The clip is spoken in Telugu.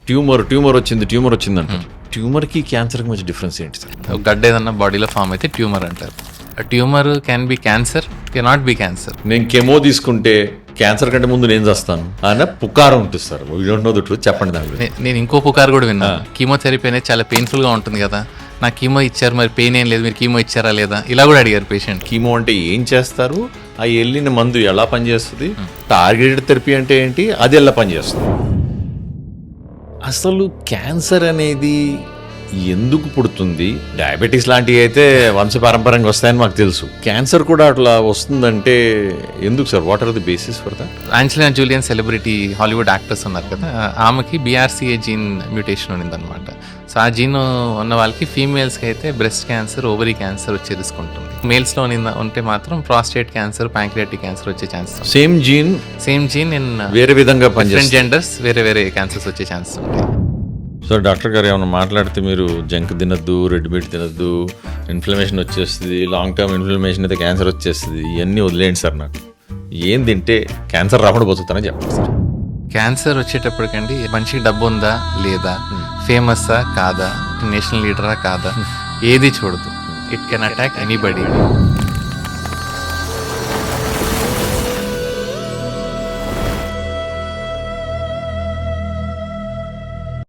ట్యూమర్ వచ్చింది అంటారు. ట్యూమర్కి క్యాన్సర్కి మధ్య డిఫరెన్స్ ఏంటి సార్? గడ్డ ఏదన్నా బాడీలో ఫామ్ అయితే ట్యూమర్ అంటారు. Tumour can be cancer, can not be cancer. నేను కెమో తీసుకుంటే క్యాన్సర్ కంటే ముందు నేను చేస్తాను అన్న పుకారం ఉంటుంది sir. We don't know the truth. చెప్పండి దాని గురించి. నేను ఇంకో పుకారు కూడా విన్నాను. కీమోథెరపీ అనేది చాలా పెయిన్ఫుల్గా ఉంటుంది కదా, నాకు కీమో ఇచ్చారు మరి పెయిన్ ఏం లేదు, మీరు కీమో ఇచ్చారా లేదా, ఇలా కూడా అడిగారు పేషెంట్. కీమో అంటే ఏం చేస్తారు, ఆ వెళ్ళిన మందు ఎలా పనిచేస్తుంది, టార్గెటెడ్ థెరపీ అంటే ఏంటి, అది ఎలా పనిచేస్తుంది, అసలు క్యాన్సర్ అనేది ఎందుకు పుడుతుంది? డయాబెటీస్ లాంటివి అయితే వంశపారంపరంగా వస్తాయని మాకు తెలుసు. క్యాన్సర్ కూడా అట్లా వస్తుందంటే ఎందుకు sir? What are the basis for that? Angelina Julian celebrity Hollywood actors ఉన్నారు కదా, ఆమెకి BRCA జీన్ మ్యూటేషన్ ఉండిందనమాట. సో ఆ జీన్ ఉన్న వాళ్ళకి ఫీమేల్స్కి అయితే బ్రెస్ట్ క్యాన్సర్, ఓవరీ క్యాన్సర్ వచ్చే రిస్క్ ఉంటుంది. మేల్స్లో ఉంటే మాత్రం ప్రాస్టేట్ క్యాన్సర్, ప్యాంక్రియాటిక్ క్యాన్సర్ వచ్చే ఛాన్సెస్. సేమ్ జీన్ ఇన్ వేరే విధంగా డిఫరెంట్ జెండర్స్ వేరే క్యాన్సర్స్ వచ్చే ఛాన్సెస్ ఉంటాయి. సో డాక్టర్ గారు ఏమైనా మాట్లాడితే మీరు జంక్ తినద్దు, రెడ్ మీట్ తినద్దు, ఇన్ఫ్లమేషన్ వచ్చేస్తుంది, లాంగ్ టర్మ్ ఇన్ఫ్లమేషన్ అయితే క్యాన్సర్ వచ్చేస్తుంది, ఇవన్నీ వదిలేయండి సార్. నాకు ఏం తింటే క్యాన్సర్ రాకుండా బతుకుతానని చెప్పండి సార్. క్యాన్సర్ వచ్చేటప్పటికండి మనిషికి డబ్బు ఉందా లేదా, ఫేమస్సా కాదా, నేషనల్ లీడరా కాదా, ఏది చూడదు. It can attack anybody.